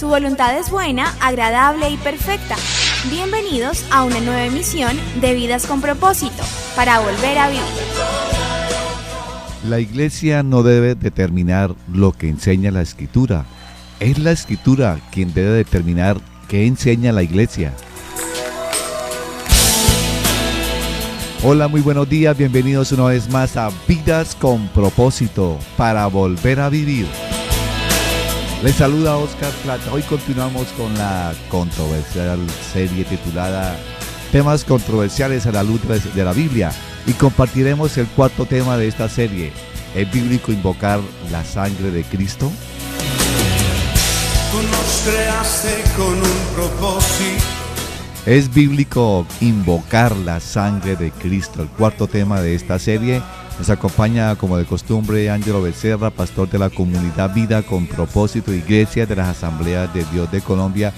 Su voluntad es buena, agradable y perfecta. Bienvenidos a una nueva emisión de Vidas con Propósito, para volver a vivir. La iglesia no debe determinar lo que enseña la Escritura. Es la Escritura quien debe determinar qué enseña la iglesia. Hola, muy buenos días, bienvenidos una vez más a Vidas con Propósito, para volver a vivir. Les saluda Oscar Plata. Hoy continuamos con la controversial serie titulada Temas controversiales a la luz de la Biblia, y compartiremos el cuarto tema de esta serie. ¿Es bíblico invocar la sangre de Cristo? Tú nos creaste con un propósito. ¿Es bíblico invocar la sangre de Cristo? El cuarto tema de esta serie. Nos acompaña, como de costumbre, Ángelo Becerra, pastor de la comunidad Vida con Propósito, Iglesia de las Asambleas de Dios de Colombia,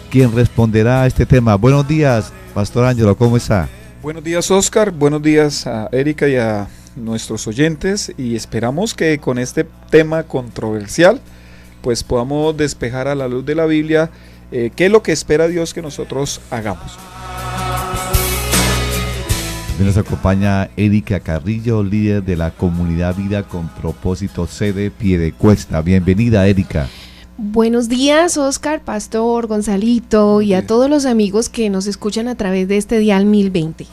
quien responderá a este tema. Buenos días, pastor Ángelo, ¿cómo está? Buenos días, Oscar. Buenos días a Erika y a nuestros oyentes, y esperamos que con este tema controversial pues podamos despejar a la luz de la Biblia qué es lo que espera Dios que nosotros hagamos. Nos acompaña Erika Carrillo, líder de la comunidad Vida con Propósito, sede Piedecuesta. Bienvenida, Erika. Buenos días, Oscar, pastor, Gonzalito y a todos los amigos que nos escuchan a través de este dial 1020.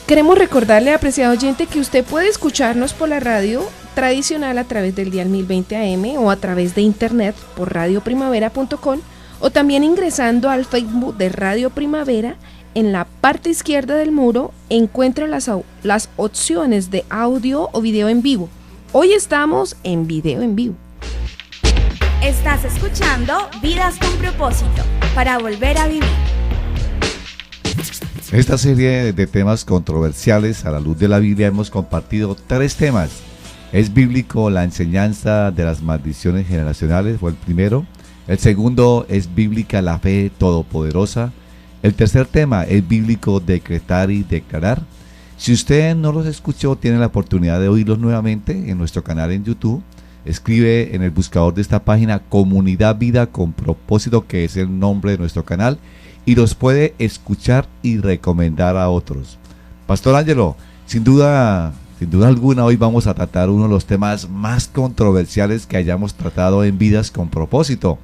Queremos recordarle, apreciado oyente, que usted puede escucharnos por la radio tradicional a través del dial 1020 AM o a través de internet por radioprimavera.com, o también ingresando al Facebook de Radio Primavera. En la parte izquierda del muro encuentra las opciones de audio o video en vivo. Hoy estamos en video en vivo. Estás escuchando Vidas con Propósito, para volver a vivir. En esta serie de temas controversiales a la luz de la Biblia hemos compartido 3 temas. ¿Es bíblico la enseñanza de las maldiciones generacionales? Fue el primero. El segundo, ¿es bíblica la fe todopoderosa? El tercer tema, ¿es bíblico decretar y declarar? Si usted no los escuchó, tiene la oportunidad de oírlos nuevamente en nuestro canal en YouTube. Escribe en el buscador de esta página Comunidad Vida con Propósito, que es el nombre de nuestro canal, y los puede escuchar y recomendar a otros. Pastor Ángelo, sin duda alguna, hoy vamos a tratar uno de los temas más controversiales que hayamos tratado en Vidas con Propósito.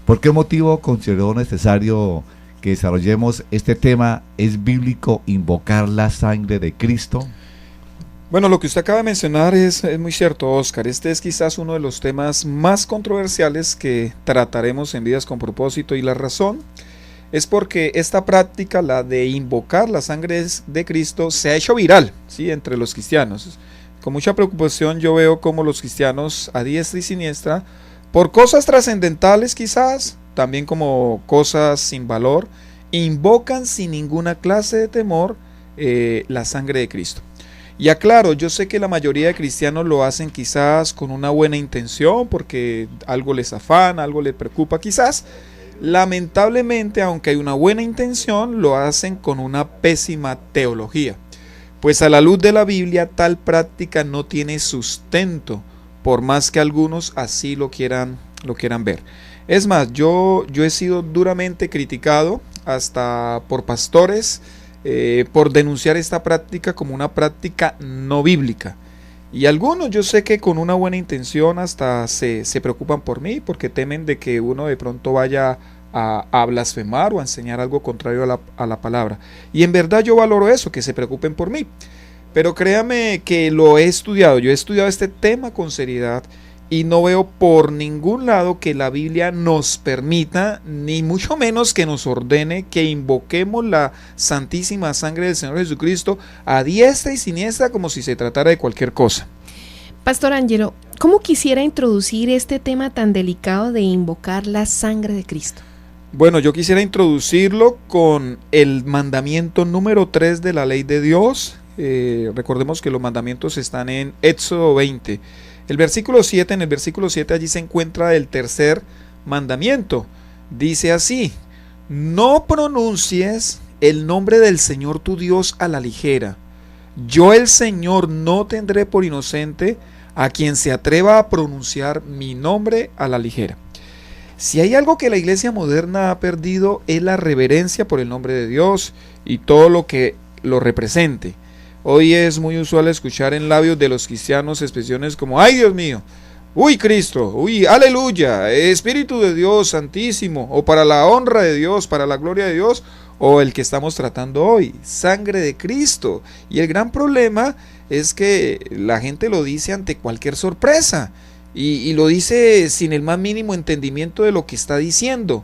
¿Por qué motivo consideró necesario que desarrollemos este tema? ¿Es bíblico invocar la sangre de Cristo? Bueno, lo que usted acaba de mencionar es muy cierto, Oscar. Este es quizás uno de los temas más controversiales que trataremos en Vidas con Propósito, y la razón es porque esta práctica, la de invocar la sangre de Cristo, se ha hecho viral, ¿sí?, entre los cristianos. Con mucha preocupación yo veo cómo los cristianos a diestra y siniestra, por cosas trascendentales quizás, también como cosas sin valor, invocan sin ninguna clase de temor la sangre de Cristo. Y aclaro, yo sé que la mayoría de cristianos lo hacen quizás con una buena intención, porque algo les afana, algo les preocupa quizás. Lamentablemente, aunque hay una buena intención, lo hacen con una pésima teología. Pues a la luz de la Biblia, tal práctica no tiene sustento, por más que algunos así lo quieran ver. Es más, yo he sido duramente criticado hasta por pastores por denunciar esta práctica como una práctica no bíblica. Y algunos, yo sé que con una buena intención, hasta se preocupan por mí, porque temen de que uno de pronto vaya a blasfemar o a enseñar algo contrario a la palabra. Y en verdad yo valoro eso, que se preocupen por mí. Pero créame que lo he estudiado, yo he estudiado este tema con seriedad, y no veo por ningún lado que la Biblia nos permita, ni mucho menos que nos ordene, que invoquemos la santísima sangre del Señor Jesucristo a diestra y siniestra como si se tratara de cualquier cosa. Pastor Ángelo, ¿cómo quisiera introducir este tema tan delicado de invocar la sangre de Cristo? Bueno, yo quisiera introducirlo con el mandamiento número 3 de la ley de Dios. Recordemos que los mandamientos están en Éxodo 20. En el versículo 7 allí se encuentra el tercer mandamiento. Dice así: no pronuncies el nombre del Señor tu Dios a la ligera. Yo, el Señor, no tendré por inocente a quien se atreva a pronunciar mi nombre a la ligera. Si hay algo que la iglesia moderna ha perdido es la reverencia por el nombre de Dios y todo lo que lo represente. Hoy es muy usual escuchar en labios de los cristianos expresiones como ¡ay, Dios mío! ¡Uy, Cristo! ¡Uy, aleluya! Espíritu de Dios Santísimo, o para la honra de Dios, para la gloria de Dios, o el que estamos tratando hoy, sangre de Cristo. Y el gran problema es que la gente lo dice ante cualquier sorpresa y lo dice sin el más mínimo entendimiento de lo que está diciendo.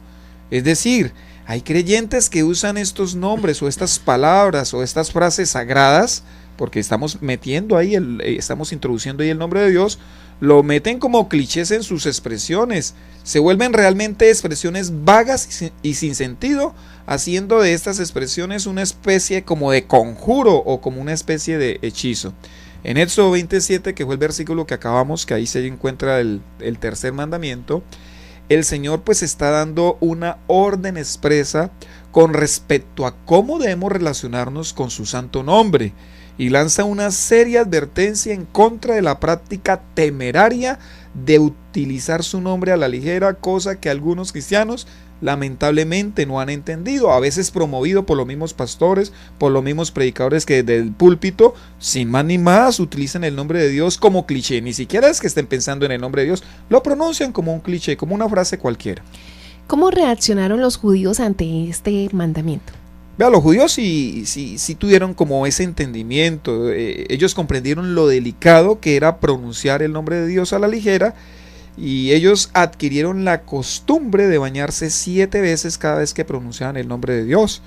Es decir, hay creyentes que usan estos nombres o estas palabras o estas frases sagradas, porque estamos metiendo ahí, estamos introduciendo ahí el nombre de Dios, lo meten como clichés en sus expresiones, se vuelven realmente expresiones vagas y sin sentido, haciendo de estas expresiones una especie como de conjuro o como una especie de hechizo. En Éxodo 27, que fue el versículo que acabamos, que ahí se encuentra el tercer mandamiento, el Señor pues está dando una orden expresa con respecto a cómo debemos relacionarnos con su santo nombre, y lanza una seria advertencia en contra de la práctica temeraria de utilizar su nombre a la ligera, cosa que algunos cristianos lamentablemente no han entendido, a veces promovido por los mismos pastores, por los mismos predicadores que desde el púlpito, sin más ni más, utilizan el nombre de Dios como cliché. Ni siquiera es que estén pensando en el nombre de Dios, lo pronuncian como un cliché, como una frase cualquiera. ¿Cómo reaccionaron los judíos ante este mandamiento? Vea, los judíos sí tuvieron como ese entendimiento, ellos comprendieron lo delicado que era pronunciar el nombre de Dios a la ligera, y ellos adquirieron la costumbre de bañarse 7 veces cada vez que pronunciaban el nombre de Dios.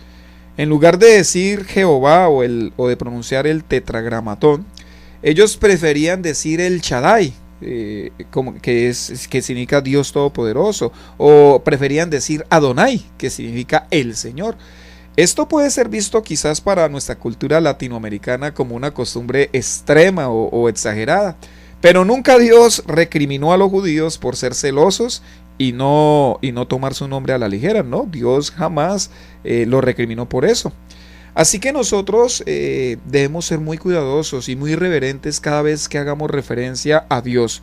En lugar de decir Jehová o de pronunciar el tetragramatón, ellos preferían decir el Shaddai, que significa Dios Todopoderoso, o preferían decir Adonai, que significa el Señor. Esto puede ser visto quizás para nuestra cultura latinoamericana como una costumbre extrema o exagerada, pero nunca Dios recriminó a los judíos por ser celosos y no tomar su nombre a la ligera, ¿no? Dios jamás lo recriminó por eso. Así que nosotros debemos ser muy cuidadosos y muy reverentes cada vez que hagamos referencia a Dios.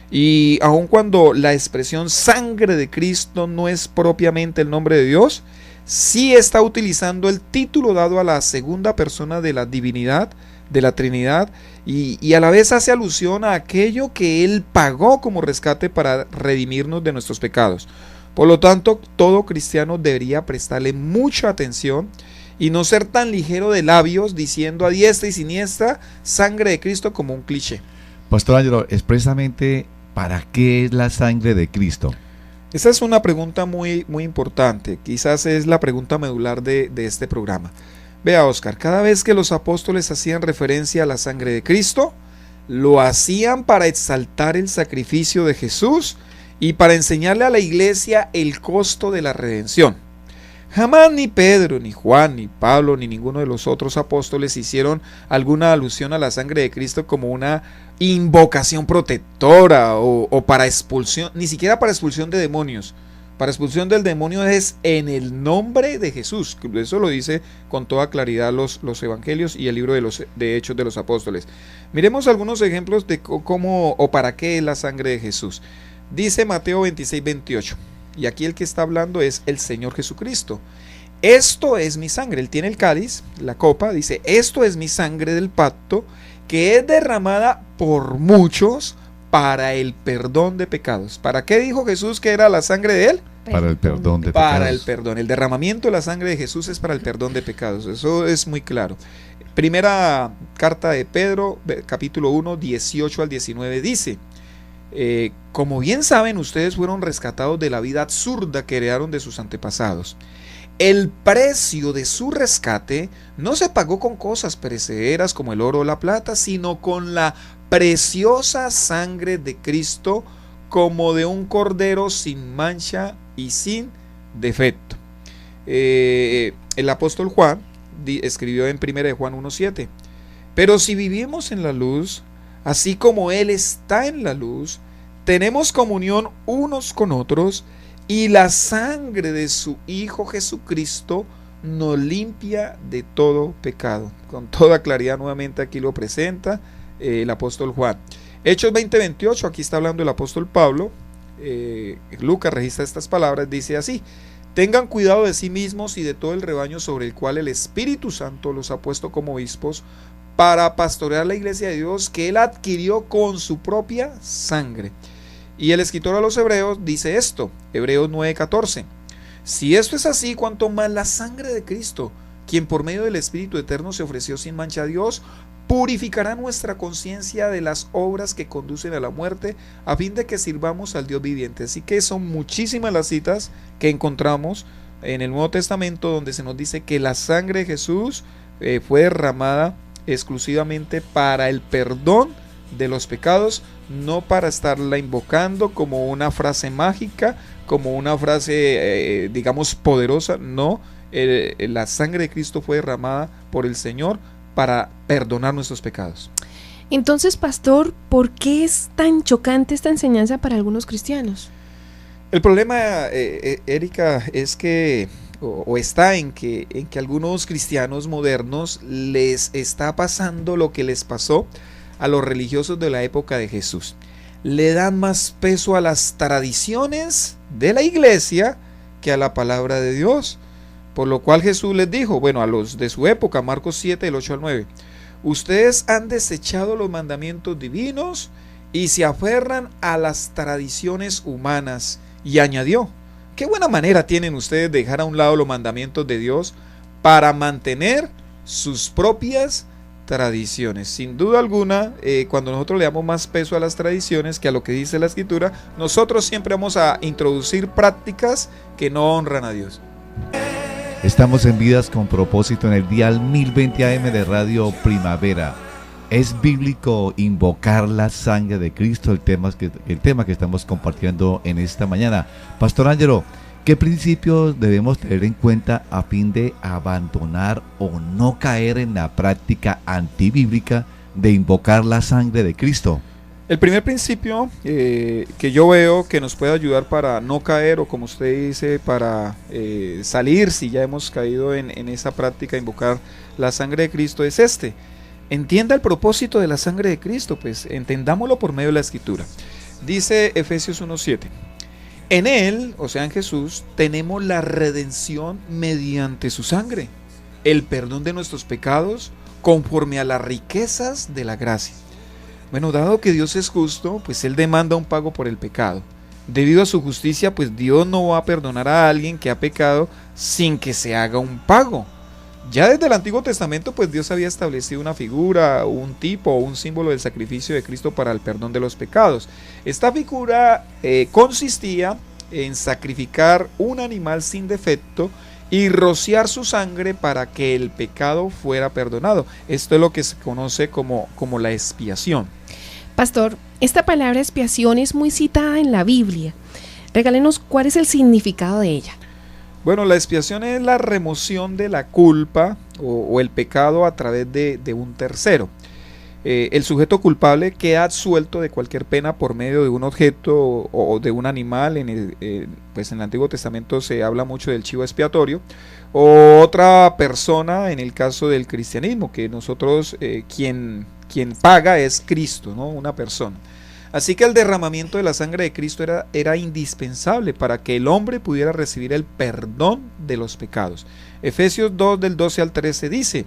Y aun cuando la expresión sangre de Cristo no es propiamente el nombre de Dios, sí está utilizando el título dado a la segunda persona de la divinidad, de la Trinidad, y a la vez hace alusión a aquello que Él pagó como rescate para redimirnos de nuestros pecados. Por lo tanto, todo cristiano debería prestarle mucha atención y no ser tan ligero de labios diciendo a diestra y siniestra sangre de Cristo como un cliché. Pastor Ángelo, expresamente, ¿para qué es la sangre de Cristo? Esa es una pregunta muy importante, quizás es la pregunta medular de este programa. Vea, Oscar, cada vez que los apóstoles hacían referencia a la sangre de Cristo, lo hacían para exaltar el sacrificio de Jesús y para enseñarle a la iglesia el costo de la redención. Jamás ni Pedro, ni Juan, ni Pablo, ni ninguno de los otros apóstoles hicieron alguna alusión a la sangre de Cristo como una invocación protectora o para expulsión, ni siquiera para expulsión de demonios. Para expulsión del demonio es en el nombre de Jesús. Eso lo dice con toda claridad los evangelios y el libro de Hechos de los Apóstoles. Miremos algunos ejemplos de cómo o para qué es la sangre de Jesús. Dice Mateo 26:28. Y aquí el que está hablando es el Señor Jesucristo. Esto es mi sangre. Él tiene el cáliz, la copa, dice, esto es mi sangre del pacto, que es derramada por muchos para el perdón de pecados. ¿Para qué dijo Jesús que era la sangre de Él? Para el perdón de pecados. Para el perdón. El derramamiento de la sangre de Jesús es para el perdón de pecados. Eso es muy claro. Primera carta de Pedro, capítulo 1, 18 al 19, dice: como bien saben, ustedes fueron rescatados de la vida absurda que heredaron de sus antepasados. El precio de su rescate no se pagó con cosas perecederas como el oro o la plata, sino con la preciosa sangre de Cristo, como de un cordero sin mancha y sin defecto. El apóstol Juan escribió en 1 Juan 1:7: pero si vivimos en la luz, así como Él está en la luz, tenemos comunión unos con otros, y la sangre de su Hijo Jesucristo nos limpia de todo pecado. Con toda claridad nuevamente aquí lo presenta el apóstol Juan. Hechos 20:28, aquí está hablando el apóstol Pablo. Lucas registra estas palabras, dice así: tengan cuidado de sí mismos y de todo el rebaño sobre el cual el Espíritu Santo los ha puesto como obispos para pastorear la iglesia de Dios que él adquirió con su propia sangre. Y el escritor a los Hebreos dice esto, Hebreos 9:14: si esto es así, cuanto más la sangre de Cristo, quien por medio del Espíritu Eterno se ofreció sin mancha a Dios, purificará nuestra conciencia de las obras que conducen a la muerte, a fin de que sirvamos al Dios viviente. Así que son muchísimas las citas que encontramos en el Nuevo Testamento donde se nos dice que la sangre de Jesús fue derramada exclusivamente para el perdón de los pecados, no para estarla invocando como una frase mágica, como una frase digamos poderosa. No, la sangre de Cristo fue derramada por el Señor para perdonar nuestros pecados. Entonces, pastor, ¿por qué es tan chocante esta enseñanza para algunos cristianos? El problema, Erika, es que o está en que algunos cristianos modernos les está pasando lo que les pasó a los religiosos de la época de Jesús. Le dan más peso a las tradiciones de la iglesia que a la palabra de Dios. Por lo cual Jesús les dijo, bueno, a los de su época, Marcos 7, del 8 al 9, ustedes han desechado los mandamientos divinos y se aferran a las tradiciones humanas. Y añadió, qué buena manera tienen ustedes de dejar a un lado los mandamientos de Dios para mantener sus propias tradiciones. Sin duda alguna, cuando nosotros le damos más peso a las tradiciones que a lo que dice la Escritura, nosotros siempre vamos a introducir prácticas que no honran a Dios. Estamos en Vidas con Propósito en el dial 1020 AM de Radio Primavera. ¿Es bíblico invocar la sangre de Cristo? El tema que estamos compartiendo en esta mañana. Pastor Ángelo, ¿qué principios debemos tener en cuenta a fin de abandonar o no caer en la práctica antibíblica de invocar la sangre de Cristo? El primer principio que yo veo que nos puede ayudar para no caer, o como usted dice, para salir si ya hemos caído en esa práctica de invocar la sangre de Cristo, es este: entienda el propósito de la sangre de Cristo, pues entendámoslo por medio de la Escritura. Dice Efesios 1:7: en Él, o sea en Jesús, tenemos la redención mediante su sangre, el perdón de nuestros pecados conforme a las riquezas de la gracia. Bueno, dado que Dios es justo, pues Él demanda un pago por el pecado. Debido a su justicia, pues Dios no va a perdonar a alguien que ha pecado sin que se haga un pago. Ya desde el Antiguo Testamento, pues Dios había establecido una figura, un tipo o un símbolo del sacrificio de Cristo para el perdón de los pecados. Esta figura consistía en sacrificar un animal sin defecto y rociar su sangre para que el pecado fuera perdonado. Esto es lo que se conoce como la expiación. Pastor, esta palabra expiación es muy citada en la Biblia. Regálenos cuál es el significado de ella. Bueno, la expiación es la remoción de la culpa o el pecado a través de un tercero. El sujeto culpable queda absuelto de cualquier pena por medio de un objeto o de un animal. Pues en el Antiguo Testamento se habla mucho del chivo expiatorio, o otra persona en el caso del cristianismo, que nosotros quien paga es Cristo, ¿no? Una persona. Así que el derramamiento de la sangre de Cristo era indispensable para que el hombre pudiera recibir el perdón de los pecados. Efesios 2 del 12 al 13 dice: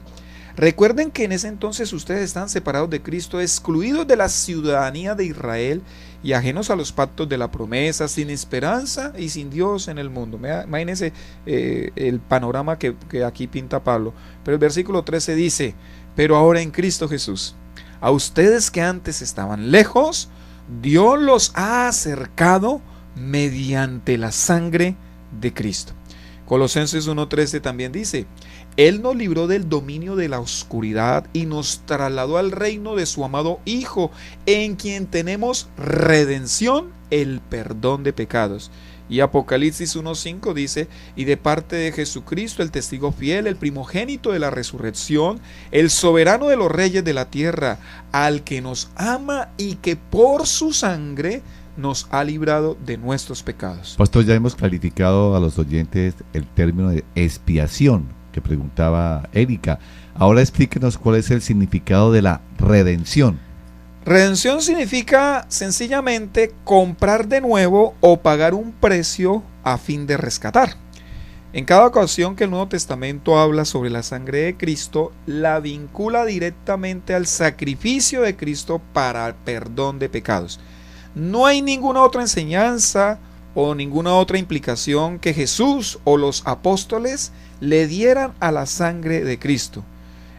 recuerden que en ese entonces ustedes están separados de Cristo, excluidos de la ciudadanía de Israel y ajenos a los pactos de la promesa, sin esperanza y sin Dios en el mundo. Imagínense el panorama que aquí pinta Pablo. Pero el versículo 13 dice: pero ahora en Cristo Jesús, a ustedes que antes estaban lejos, Dios los ha acercado mediante la sangre de Cristo. Colosenses 1:13 también dice: Él nos libró del dominio de la oscuridad y nos trasladó al reino de su amado Hijo, en quien tenemos redención, el perdón de pecados. Y Apocalipsis 1:5 dice: y de parte de Jesucristo, el testigo fiel, el primogénito de la resurrección, el soberano de los reyes de la tierra, al que nos ama y que por su sangre nos ha librado de nuestros pecados. Pastor, ya hemos clarificado a los oyentes el término de expiación que preguntaba Erika. Ahora explíquenos cuál es el significado de la redención. Redención significa sencillamente comprar de nuevo o pagar un precio a fin de rescatar. En cada ocasión que el Nuevo Testamento habla sobre la sangre de Cristo, la vincula directamente al sacrificio de Cristo para el perdón de pecados. No hay ninguna otra enseñanza o ninguna otra implicación que Jesús o los apóstoles le dieran a la sangre de Cristo.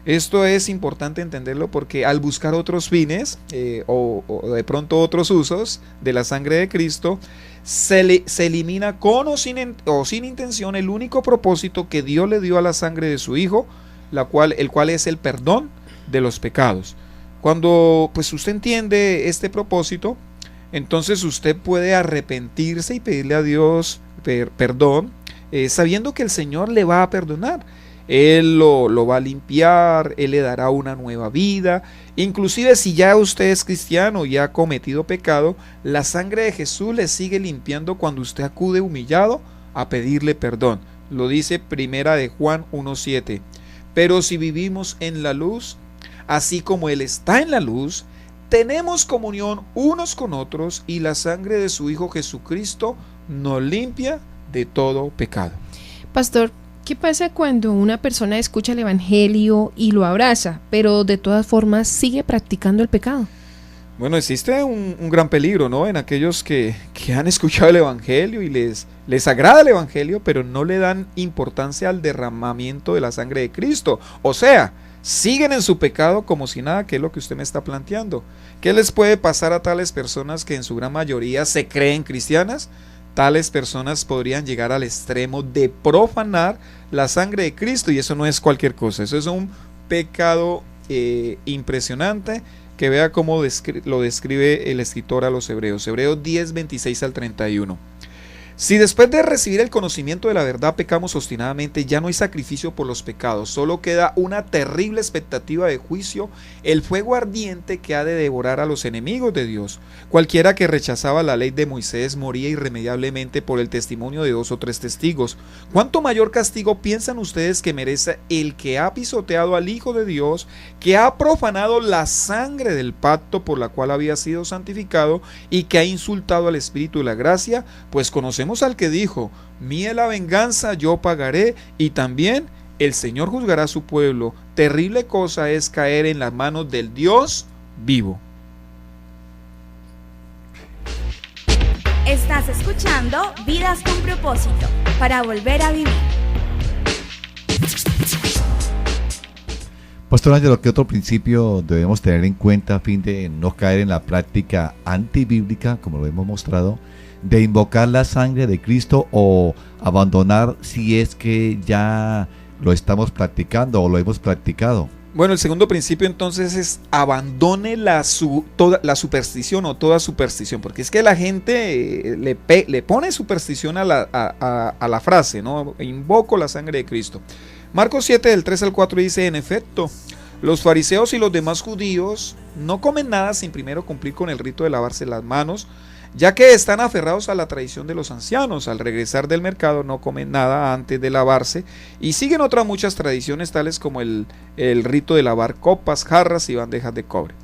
Esto es importante entenderlo porque al buscar otros fines o de pronto otros usos de la sangre de Cristo, se elimina con o sin intención el único propósito que Dios le dio a la sangre de su Hijo, el cual es el perdón de los pecados. Cuando pues usted entiende este propósito, entonces usted puede arrepentirse y pedirle a Dios perdón, sabiendo que el Señor le va a perdonar. Él lo va a limpiar, Él le dará una nueva vida. Inclusive si ya usted es cristiano y ha cometido pecado, la sangre de Jesús le sigue limpiando cuando usted acude humillado a pedirle perdón. Lo dice Primera de Juan 1:7. Pero si vivimos en la luz, así como Él está en la luz, tenemos comunión unos con otros y la sangre de su Hijo Jesucristo nos limpia de todo pecado. Pastor, ¿qué pasa cuando una persona escucha el Evangelio y lo abraza, pero de todas formas sigue practicando el pecado? Bueno, existe un gran peligro, ¿no? En aquellos que han escuchado el Evangelio y les agrada el Evangelio, pero no le dan importancia al derramamiento de la sangre de Cristo. O sea, siguen en su pecado como si nada, que es lo que usted me está planteando. ¿Qué les puede pasar a tales personas que en su gran mayoría se creen cristianas? Tales personas podrían llegar al extremo de profanar la sangre de Cristo, y eso no es cualquier cosa, eso es un pecado impresionante, que vea cómo lo describe el escritor a los Hebreos. Hebreos 10, 26 al 31. Si después de recibir el conocimiento de la verdad pecamos obstinadamente, ya no hay sacrificio por los pecados, solo queda una terrible expectativa de juicio, el fuego ardiente que ha de devorar a los enemigos de Dios. Cualquiera que rechazaba la ley de Moisés moría irremediablemente por el testimonio de 2 o 3 testigos. ¿Cuánto mayor castigo piensan ustedes que merece el que ha pisoteado al Hijo de Dios, que ha profanado la sangre del pacto por la cual había sido santificado y que ha insultado al Espíritu de la gracia? Pues conocemos al que dijo: mía la venganza, yo pagaré, y también el Señor juzgará a su pueblo. Terrible cosa es caer en las manos del Dios vivo. Estás escuchando Vidas con Propósito, para volver a vivir. Pastor Ángelo, ¿qué otro principio debemos tener en cuenta a fin de no caer en la práctica antibíblica, como lo hemos mostrado, de invocar la sangre de Cristo, o abandonar si es que ya lo estamos practicando o lo hemos practicado? Bueno, el segundo principio entonces es: abandone toda la superstición o toda superstición, porque es que la gente le pone superstición a la frase, ¿no? Invoco la sangre de Cristo. Marcos 7 del 3 al 4 dice: en efecto, los fariseos y los demás judíos no comen nada sin primero cumplir con el rito de lavarse las manos, ya que están aferrados a la tradición de los ancianos. Al regresar del mercado no comen nada antes de lavarse, y siguen otras muchas tradiciones tales como el rito de lavar copas, jarras y bandejas de cobre.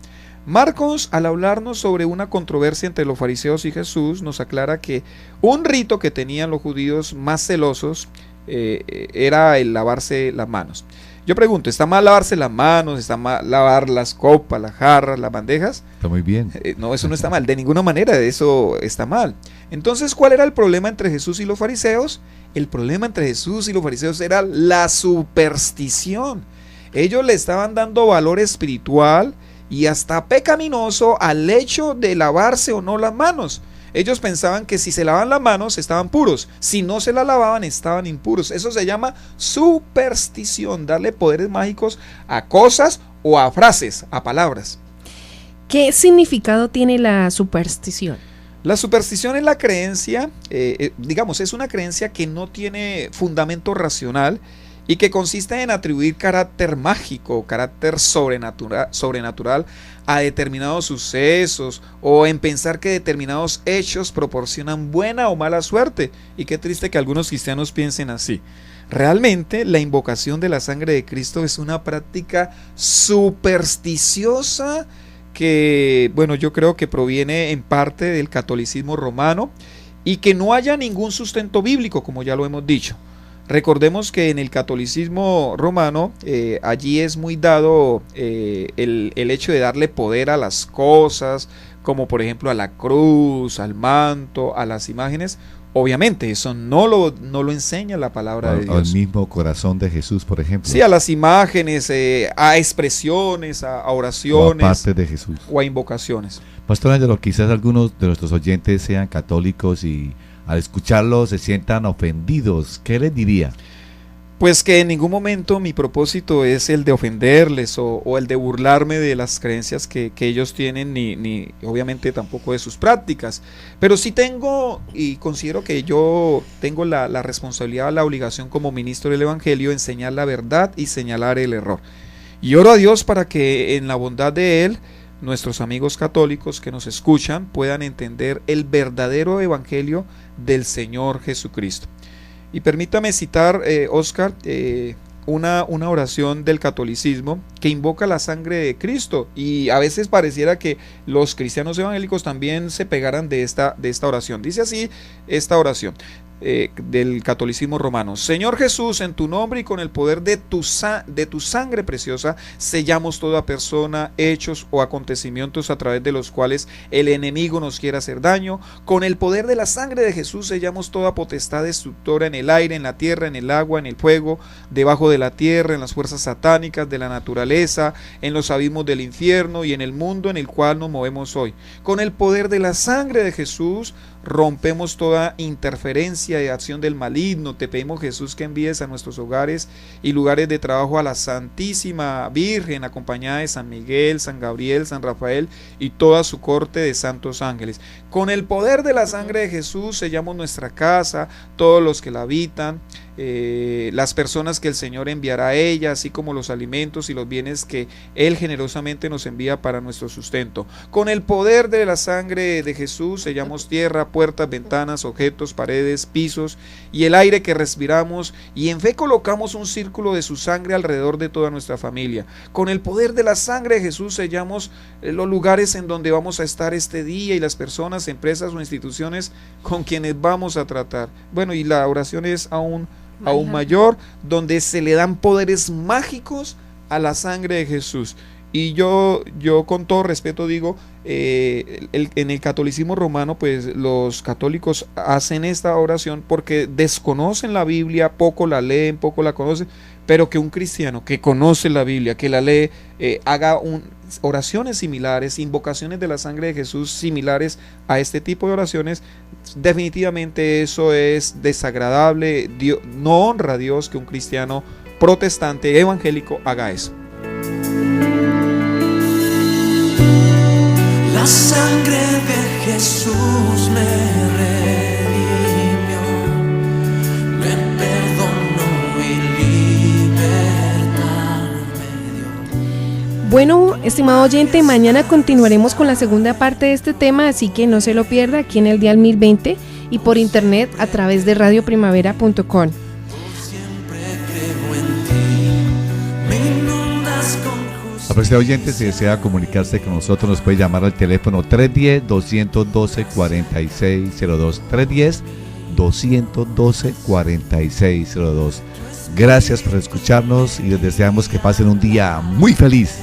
Marcos, al hablarnos sobre una controversia entre los fariseos y Jesús, nos aclara que un rito que tenían los judíos más celosos era el lavarse las manos. Yo pregunto, ¿está mal lavarse las manos? ¿Está mal lavar las copas, las jarras, las bandejas? Está muy bien. No, eso no está mal, de ninguna manera eso está mal. Entonces, ¿cuál era el problema entre Jesús y los fariseos? El problema entre Jesús y los fariseos era la superstición. Ellos le estaban dando valor espiritual y hasta pecaminoso al hecho de lavarse o no las manos. Ellos pensaban que si se lavaban las manos estaban puros, si no se las lavaban estaban impuros. Eso se llama superstición, darle poderes mágicos a cosas o a frases, a palabras. ¿Qué significado tiene la superstición? La superstición es la creencia, es una creencia que no tiene fundamento racional y que consiste en atribuir carácter mágico, carácter sobrenatural a determinados sucesos, o en pensar que determinados hechos proporcionan buena o mala suerte. Y qué triste que algunos cristianos piensen así. Realmente la invocación de la sangre de Cristo es una práctica supersticiosa que, bueno, yo creo que proviene en parte del catolicismo romano y que no haya ningún sustento bíblico, como ya lo hemos dicho. Recordemos que en el catolicismo romano allí es muy dado el hecho de darle poder a las cosas, como por ejemplo a la cruz, al manto, a las imágenes. Obviamente eso no lo enseña la palabra de Dios. Al mismo corazón de Jesús, por ejemplo. Sí, a las imágenes, a expresiones, a oraciones. O a parte de Jesús. O a invocaciones. Pastor Ángelo, quizás algunos de nuestros oyentes sean católicos y al escucharlo se sientan ofendidos. ¿Qué les diría? Pues que en ningún momento mi propósito es el de ofenderles o el de burlarme de las creencias que ellos tienen, ni obviamente tampoco de sus prácticas. Pero sí tengo, y considero que yo tengo la responsabilidad, la obligación como ministro del Evangelio, enseñar la verdad y señalar el error. Y oro a Dios para que en la bondad de Él, nuestros amigos católicos que nos escuchan puedan entender el verdadero Evangelio del Señor Jesucristo. Y permítame citar, Oscar, una oración del catolicismo que invoca la sangre de Cristo, y a veces pareciera que los cristianos evangélicos también se pegaran de esta oración. Dice así esta oración del catolicismo romano: Señor Jesús, en tu nombre y con el poder de tu sangre preciosa, sellamos toda persona, hechos o acontecimientos a través de los cuales el enemigo nos quiera hacer daño. Con el poder de la sangre de Jesús sellamos toda potestad destructora en el aire, en la tierra, en el agua, en el fuego, debajo de la tierra, en las fuerzas satánicas de la naturaleza, en los abismos del infierno y en el mundo en el cual nos movemos hoy. Con el poder de la sangre de Jesús rompemos toda interferencia y acción del maligno. Te pedimos, Jesús, que envíes a nuestros hogares y lugares de trabajo a la Santísima Virgen, acompañada de San Miguel, San Gabriel, San Rafael y toda su corte de santos ángeles. Con el poder de la sangre de Jesús sellamos nuestra casa, todos los que la habitan, las personas que el Señor enviará a ella, así como los alimentos y los bienes que Él generosamente nos envía para nuestro sustento. Con el poder de la sangre de Jesús sellamos tierra, puertas, ventanas, objetos, paredes, pisos y el aire que respiramos, y en fe colocamos un círculo de su sangre alrededor de toda nuestra familia. Con el poder de la sangre de Jesús sellamos los lugares en donde vamos a estar este día y las personas, empresas o instituciones con quienes vamos a tratar. Bueno, y la oración es aún mayor, donde se le dan poderes mágicos a la sangre de Jesús. Y yo con todo respeto digo, en el catolicismo romano, pues los católicos hacen esta oración porque desconocen la Biblia, poco la leen, poco la conocen, pero que un cristiano que conoce la Biblia, que la lee, haga oraciones similares, invocaciones de la sangre de Jesús similares a este tipo de oraciones, definitivamente eso es desagradable. No honra a Dios que un cristiano protestante evangélico haga eso. La sangre de Jesús me redimió, me perdonó y libertad me dio. Bueno, estimado oyente, mañana continuaremos con la segunda parte de este tema, así que no se lo pierda aquí en el Dial 1020 y por internet a través de radioprimavera.com. Apreciado oyente, si desea comunicarse con nosotros, nos puede llamar al teléfono 310-212-4602. 310-212-4602. Gracias por escucharnos y les deseamos que pasen un día muy feliz.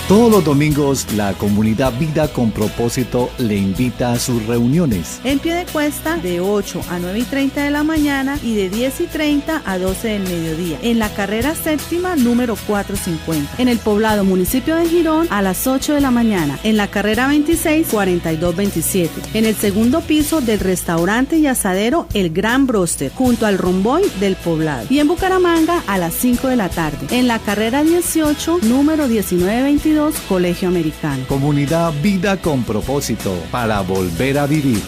Todos los domingos, la comunidad Vida con Propósito le invita a sus reuniones. En Piedecuesta, de 8 a 9:30 de la mañana y de 10:30 a 12 del mediodía. En la carrera séptima, número 450. En el poblado municipio de Girón, a las 8 de la mañana. En la carrera 26, 4227. En el segundo piso del restaurante y asadero El Gran Broster, junto al Romboy del poblado. Y en Bucaramanga, a las 5 de la tarde. En la carrera 18, número 1922, Colegio Americano. Comunidad Vida con Propósito, para volver a vivir.